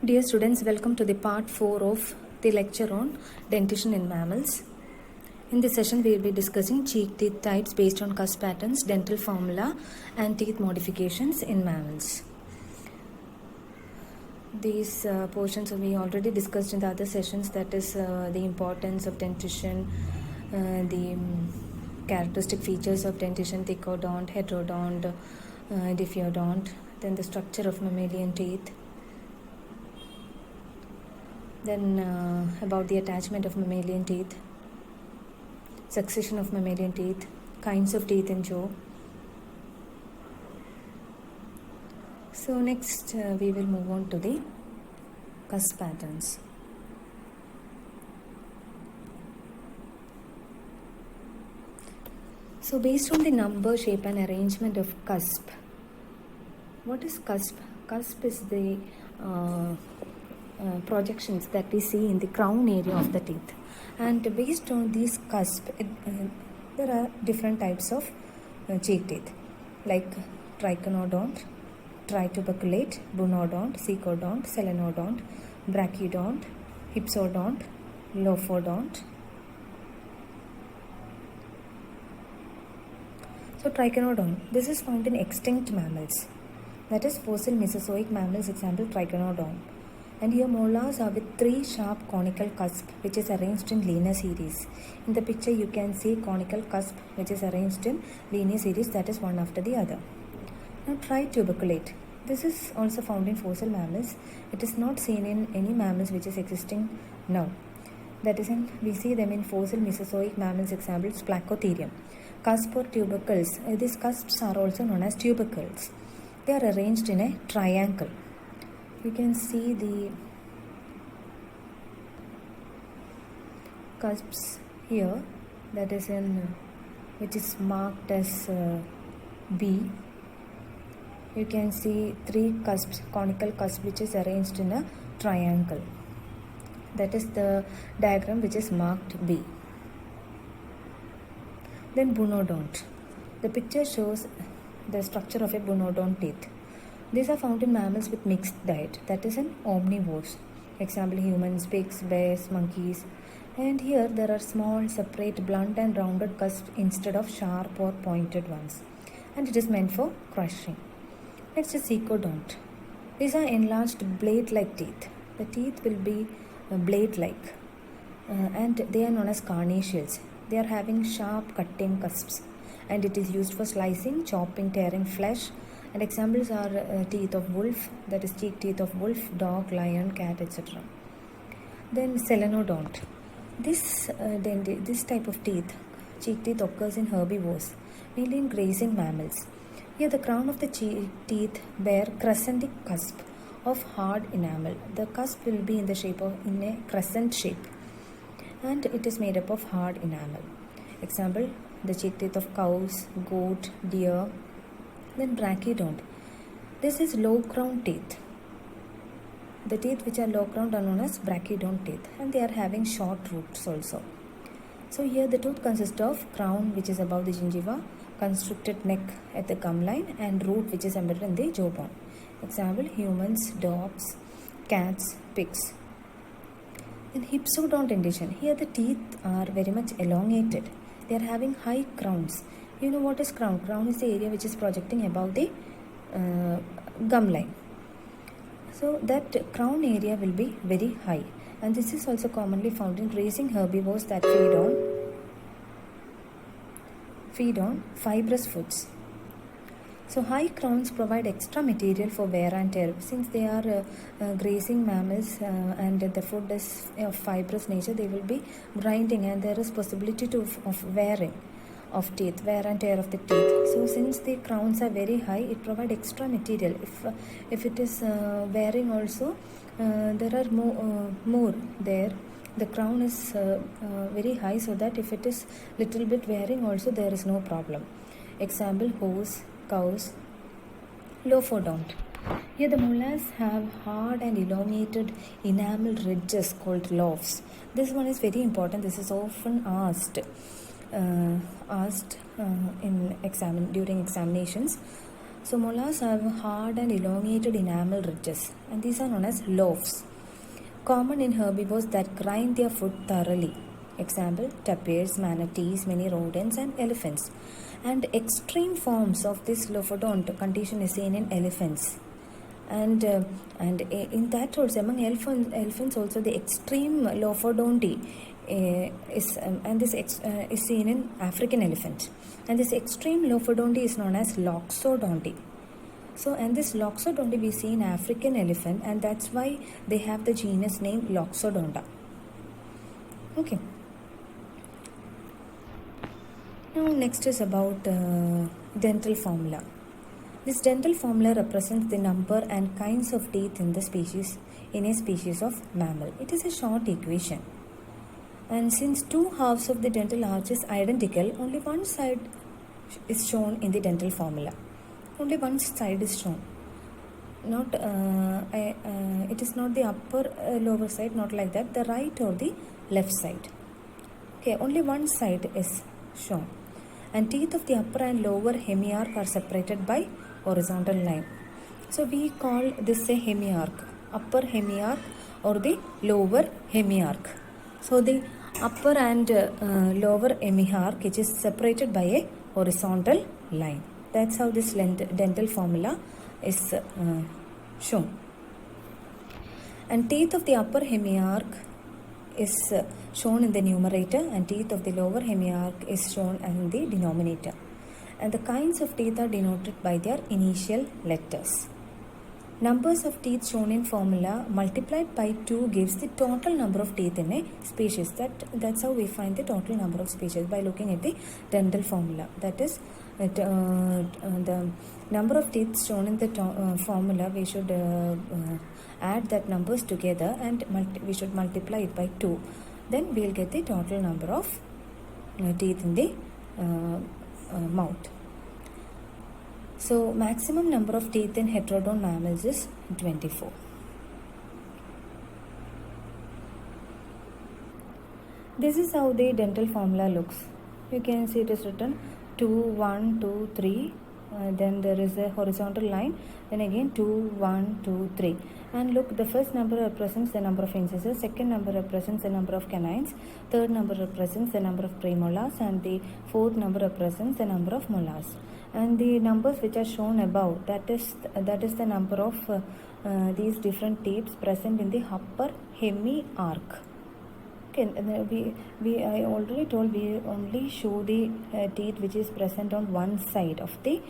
Dear students, welcome to the part 4 of the lecture on dentition in mammals. In this session, we will be discussing cheek teeth types based on cusp patterns, dental formula, and teeth modifications in mammals. These portions we already discussed in the other sessions, that is the importance of dentition, the characteristic features of dentition, thickodont, heterodont, diffeodont, then the structure of mammalian teeth. Then about the attachment of mammalian teeth, succession of mammalian teeth, kinds of teeth in jaw. So next we will move on to the cusp patterns. So based on the number, shape and arrangement of cusp, what is cusp? Cusp is the projections that we see in the crown area of the teeth, and based on these cusp there are different types of cheek teeth like triconodont, trituberculate, bunodont, cecodont, selenodont, brachydont, hypsodont, lophodont. So triconodont, this is found in extinct mammals, that is fossil Mesozoic mammals, example triconodont. And here molars are with 3 sharp conical cusp which is arranged in linear series. In the picture you can see conical cusp which is arranged in linear series, that is one after the other. Now trituberculate, this is also found in fossil mammals. It is not seen in any mammals which is existing now. That is we see them in fossil Mesozoic mammals, examples Placotherium. Cusp or tubercles, these cusps are also known as tubercles. They are arranged in a triangle. You can see the cusps here, that is which is marked as B. You can see 3 cusps, conical cusp which is arranged in a triangle. That is the diagram which is marked B. Then bunodont. The picture shows the structure of a bunodont teeth. These are found in mammals with mixed diet, that is in omnivores, example humans, pigs, bears, monkeys. And here there are small, separate, blunt and rounded cusps instead of sharp or pointed ones, and it is meant for crushing. Next is cecodont. These are enlarged blade-like teeth. The teeth will be blade-like and they are known as carnassials. They are having sharp cutting cusps and it is used for slicing, chopping, tearing flesh. And examples are teeth of wolf, that is cheek teeth of wolf, dog, lion, cat, etc. Then selenodont. This type of teeth, cheek teeth, occurs in herbivores, mainly in grazing mammals. Here the crown of the cheek teeth bear crescentic cusp of hard enamel. The cusp will be in the shape of in a crescent shape, and it is made up of hard enamel. Example, the cheek teeth of cows, goat, deer. Then brachydont. This is low crown teeth. The teeth which are low crowned are known as brachydont teeth, and they are having short roots also. So here the tooth consists of crown which is above the gingiva, constricted neck at the gum line, and root which is embedded in the jawbone. Example, humans, dogs, cats, pigs. In hypsodont dentition, here the teeth are very much elongated. They are having high crowns. You know what is crown? Crown is the area which is projecting above the gum line. So that crown area will be very high, and this is also commonly found in grazing herbivores that feed on fibrous foods. So high crowns provide extra material for wear and tear. Since they are grazing mammals and the food is of fibrous nature, they will be grinding and there is possibility of wearing of teeth, wear and tear of the teeth. So since the crowns are very high, it provides extra material. If it is wearing also, there are more there. The crown is very high, so that if it is little bit wearing also, there is no problem. Example, horse, cows. Lophodont. Here the molars have hard and elongated enamel ridges called lofts. This one is very important. This is often asked during examinations. So molars have hard and elongated enamel ridges, and these are known as lofts. Common in herbivores that grind their food thoroughly. Example, tapirs, manatees, many rodents, and elephants. And extreme forms of this lophodont condition is seen in elephants. And in that also, among elephants also, the extreme lophodonty is seen in African elephant. And this extreme lophodonty is known as loxodonty. So, and this loxodonty we see in African elephant, and that's why they have the genus name Loxodonta. Okay. Now, next is about dental formula. This dental formula represents the number and kinds of teeth in a species of mammal. It is a short equation. And since two halves of the dental arch is identical, only one side is shown in the dental formula. Only one side is shown. It is not the upper lower side, not like that, the right or the left side. Okay, only one side is shown. And teeth of the upper and lower hemiarch are separated by horizontal line. So we call this a hemiarch, upper hemiarch or the lower hemiarch. So the upper and lower hemiarch, which is separated by a horizontal line. That's how this dental formula is shown. And teeth of the upper hemiarch is shown in the numerator, and teeth of the lower hemiarch is shown in the denominator. And the kinds of teeth are denoted by their initial letters. Numbers of teeth shown in formula multiplied by 2 gives the total number of teeth in a species. That's how we find the total number of species, by looking at the dental formula. That is, the number of teeth shown in the formula, we should add that numbers together, and we should multiply it by 2. Then we will get the total number of teeth in the mouth. So maximum number of teeth in heterodont mammals is 24. This is how the dental formula looks. You can see it is written 2, 1, 2, 3. Then there is a horizontal line. Then again 2, 1, 2, 3. And look, the first number represents the number of incisors. Second number represents the number of canines. Third number represents the number of premolars. And the fourth number represents the number of molars. And the numbers which are shown above, that is the number of these different teeth present in the upper hemiarch. Okay, I already told we only show the teeth which is present on one side of the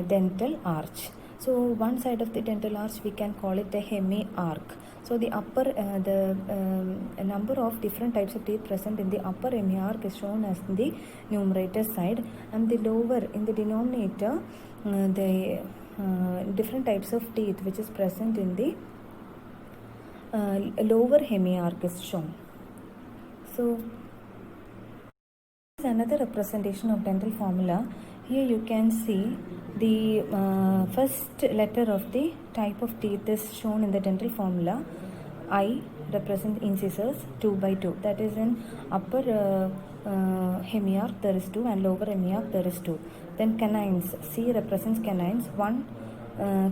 dental arch. So one side of the dental arch we can call it a hemiarch. So the upper number of different types of teeth present in the upper hemiarch is shown as the numerator side, and the lower in the denominator the different types of teeth which is present in the lower hemiarch is shown. So this is another representation of dental formula. Here you can see the first letter of the type of teeth is shown in the dental formula. I represents incisors 2 by 2. That is in upper hemiarch there is 2, and lower hemiarch there is 2. Then canines. C represents canines. 1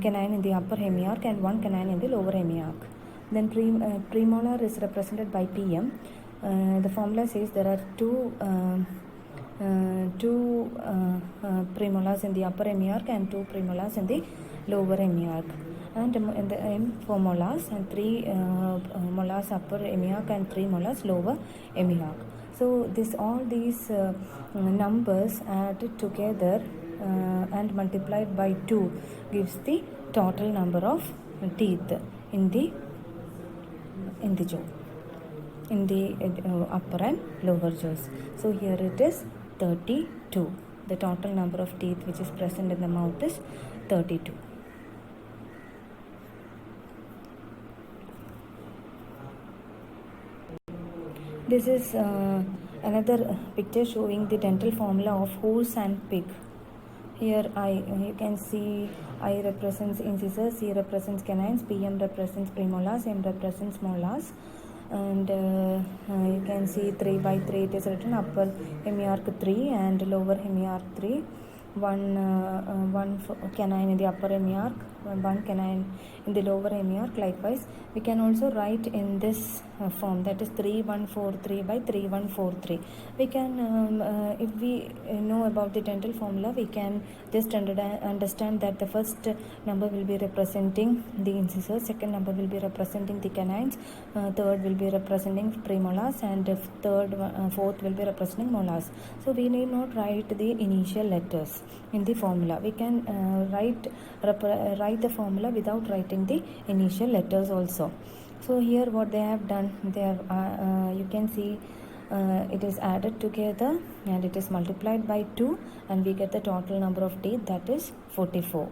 canine in the upper hemiarch and 1 canine in the lower hemiarch. Then premolar is represented by PM. The formula says there are two premolars in the upper hemiarch and 2 premolars in the lower hemiarch. And in the M for molars, and 3 molars upper hemiarch and 3 molars lower hemiarch. So all these numbers added together and multiplied by 2 gives the total number of teeth in the jaw, in the upper and lower jaws. So here it is 32. The total number of teeth which is present in the mouth is 32. This is another picture showing the dental formula of horse and pig. Here you can see I represents incisors, C represents canines, PM represents premolars, M represents molars. And you can see 3 by 3 it is written, upper hemiarch 3 and lower hemiarch 3. canine in the upper hemiarch, one canine in the lower hemiarch. Likewise, we can also write in this form, that is 3143 by 3143. We can, if we know about the dental formula, we can just understand that the first number will be representing the incisors, second number will be representing the canines, third will be representing premolars, and fourth will be representing molars. So we need not write the initial letters in the formula. We can write the formula without writing the initial letters also. So here what they have done, they have you can see it is added together and it is multiplied by 2, and we get the total number of teeth, that is 44.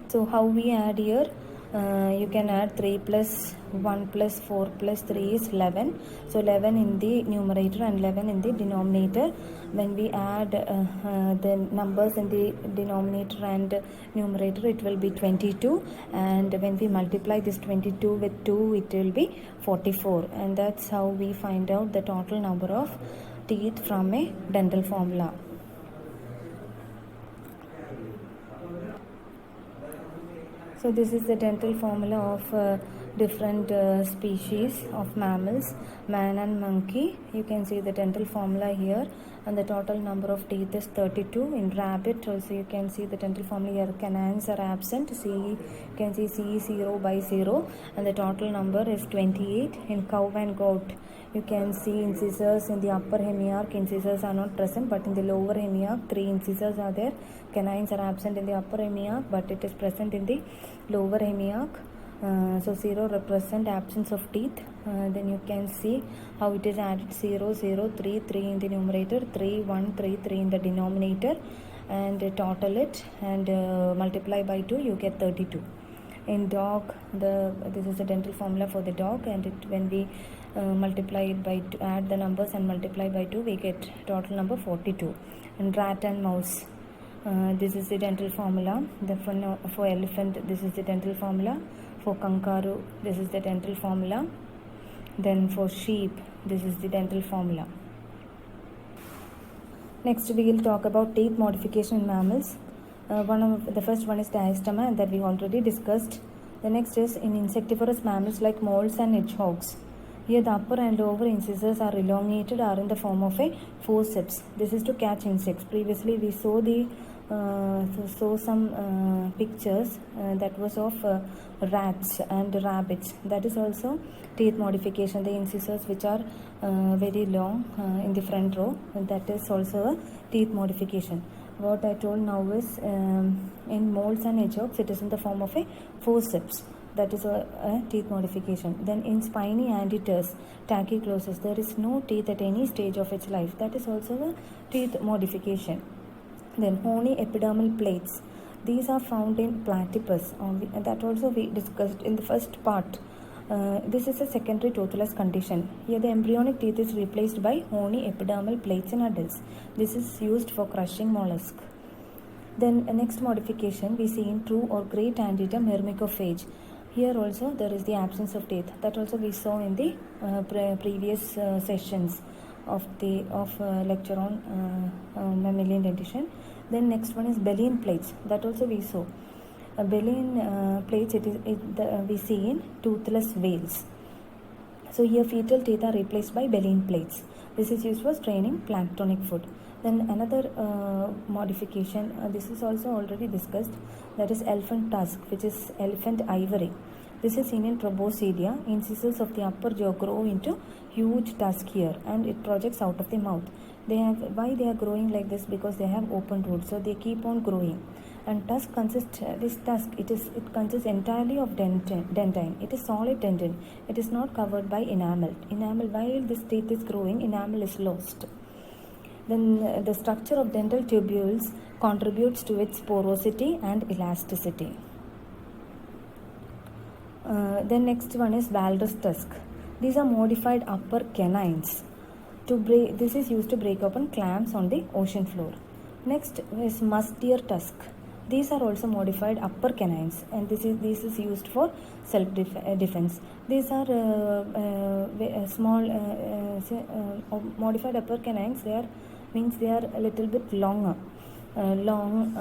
So how we add here? You can add 3 plus 1 plus 4 plus 3 is 11. So 11 in the numerator and 11 in the denominator. When we add the numbers in the denominator and numerator, it will be 22. And when we multiply this 22 with 2, it will be 44. And that's how we find out the total number of teeth from a dental formula. So this is the dental formula of different species of mammals, man and monkey. You can see the dental formula here, and the total number of teeth is 32. In rabbit also you can see the dental formula here. Canines are absent. You can see C 0 by 0, and the total number is 28. In cow and goat you can see incisors in the upper hemiarch. Incisors are not present, but in the lower hemiarch 3 incisors are there. Canines are absent in the upper hemiarch, but it is present in the lower hemiarch. So 0 represent absence of teeth. Then you can see how it is added: 0 0 3 3 in the numerator, 3 1 3 3 in the denominator, and total it and multiply by 2, you get 32. In dog, this is the dental formula for the dog, and when we multiply it by 2, add the numbers and multiply by 2, we get total number 42. And rat and mouse, this is the dental formula. For elephant, this is the dental formula. For kangaroo, this is the dental formula. Then for sheep, this is the dental formula. Next we will talk about teeth modification in mammals. The first one is diastema, and that we already discussed. The next is in insectivorous mammals like moles and hedgehogs. Here the upper and lower incisors are elongated, are in the form of a forceps. This is to catch insects. Previously we saw some pictures that was of rats and rabbits. That is also teeth modification. The incisors which are very long in the front row, that is also a teeth modification. What I told now is in moles and hedgehogs it is in the form of a forceps. That is a teeth modification. Then in spiny anteaters, tachyclosis, there is no teeth at any stage of its life. That is also a teeth modification. Then horny epidermal plates, these are found in platypus. That also we discussed in the first part. This is a secondary toothless condition. Here the embryonic teeth is replaced by horny epidermal plates in adults. This is used for crushing mollusk. Then next modification we see in true or great anteater myrmecophage. Here also there is the absence of teeth. That also we saw in the previous sessions of lecture on mammalian dentition. Then next one is baleen plates. That also we saw. Baleen plates we see in toothless whales. So here fetal teeth are replaced by baleen plates. This is used for straining planktonic food. Then another modification, this is also already discussed, that is elephant tusk, which is elephant ivory. This is seen in proboscidea. Incisors of the upper jaw grow into huge tusk here, and it projects out of the mouth. Why they are growing like this? Because they have open roots, so they keep on growing. And tusk consists entirely of dentine. It is solid dentin. It is not covered by enamel. While this teeth is growing, enamel is lost. Then the structure of dental tubules contributes to its porosity and elasticity. Then next one is walrus tusk. These are modified upper canines. This is used to break open clams on the ocean floor. Next is musk deer tusk. These are also modified upper canines, and this is used for self-defense. These are small modified upper canines. They are a little bit longer. long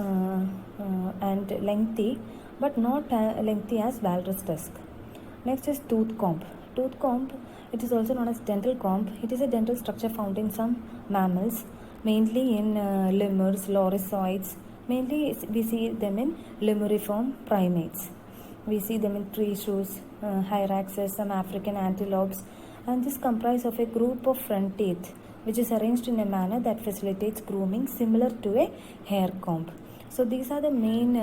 and lengthy, but not lengthy as walrus tusk. Next is tooth comb. Tooth comb, it is also known as dental comb. It is a dental structure found in some mammals, mainly in lemurs, loriszoids. Mainly we see them in lemuriform primates. We see them in tree shrews, hyraxes, some African antelopes, and this comprises of a group of front teeth which is arranged in a manner that facilitates grooming similar to a hair comb. So these are the main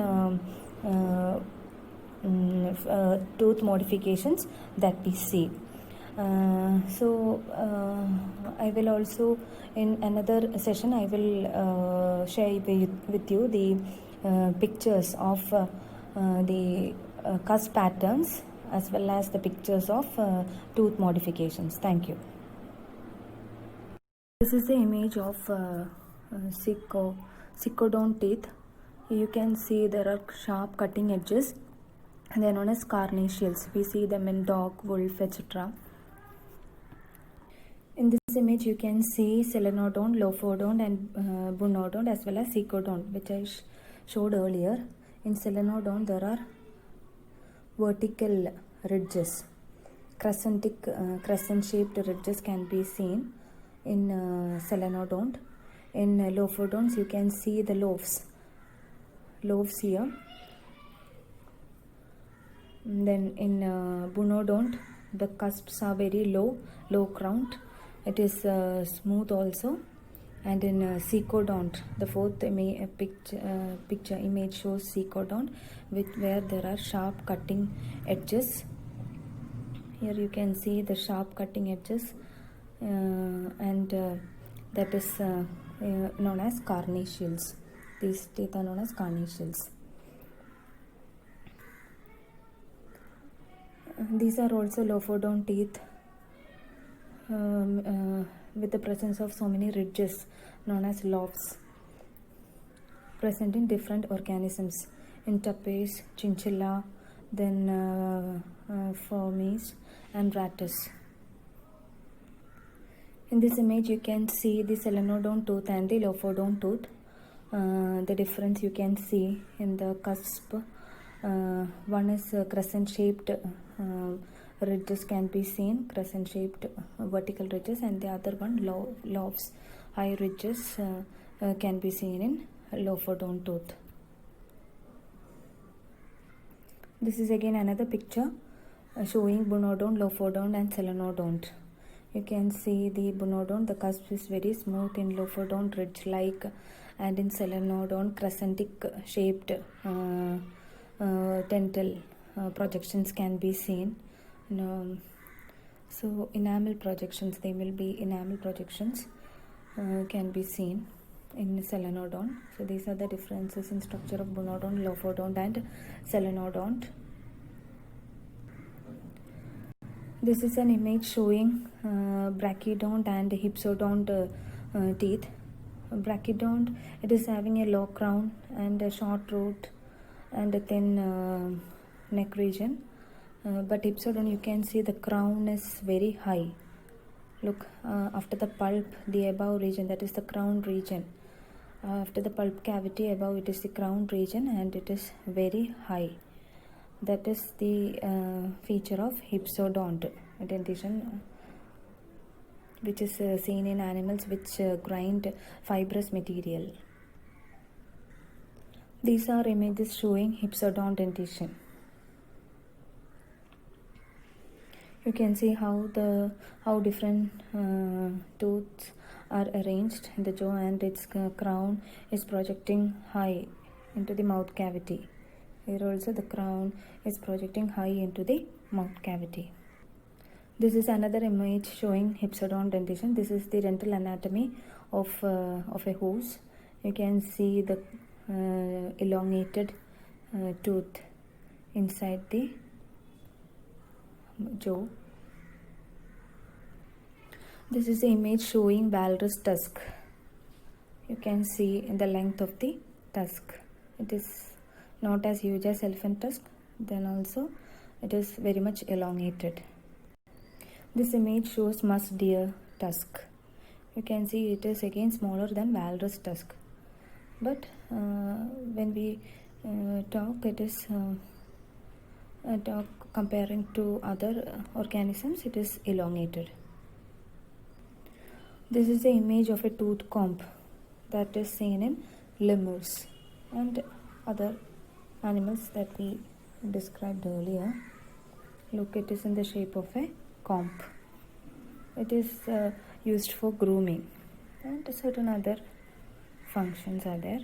tooth modifications that we see. I will also, in another session, I will share with you the pictures of the cusp patterns as well as the pictures of tooth modifications. Thank you. This is the image of cycodont teeth. You can see there are sharp cutting edges. They are known as carnassials. We see them in dog, wolf, etc. In this image, you can see solenodont, lophodont, and bunodont as well as cecodont, which I showed earlier. In solenodont, there are vertical ridges, crescent-shaped ridges can be seen in solenodont. In lophodonts, you can see the lobes here. Then in bunodont, the cusps are very low crowned. It is smooth also. And in cecodont, the fourth picture image shows cecodont, where there are sharp cutting edges. Here you can see the sharp cutting edges, and that is known as carnassials. These teeth are known as carnassials. These are also lophodont teeth with the presence of so many ridges known as lobes present in different organisms, in tapirs, chinchilla, then Formes and Rattus. In this image you can see the solenodont tooth and the lophodont tooth. The difference you can see in the cusp. One is crescent shaped ridges can be seen, crescent shaped vertical ridges, and the other one lobes, high ridges can be seen in lophodont tooth. This is again another picture showing bunodont, lophodont and solenodont. You can see the bunodont, the cusp is very smooth, in lophodont ridge like, and in solenodont crescentic shaped dental projections can be seen. So enamel projections, they will be enamel projections can be seen in solenodont. So these are the differences in structure of bunodont, lophodont and solenodont. This is an image showing brachydont and hypsodont teeth. Brachydont, it is having a low crown and a short root and a thin neck region, but hypsodont, you can see the crown is very high. Look, after the pulp, the above region, that is the crown region. After the pulp cavity, above it is the crown region and it is very high. That is the feature of hypsodont dentition, which is seen in animals which grind fibrous material. These are images showing hypsodont dentition. You can see how different tooths are arranged in the jaw, and its crown is projecting high into the mouth cavity. Here also the crown is projecting high into the mouth cavity. This is another image showing hypsodont dentition. This is the dental anatomy of a horse. You can see the elongated tooth inside the jaw. This is the image showing walrus tusk. You can see in the length of the tusk. It is not as huge as elephant tusk, then also it is very much elongated. This image shows musk deer tusk. You can see it is again smaller than walrus tusk. but when we talk, it is talk comparing to other organisms, it is elongated. This is the image of a tooth comb that is seen in lemurs and other animals that we described earlier. Look, it is in the shape of a comb. It is used for grooming, and certain other functions are there.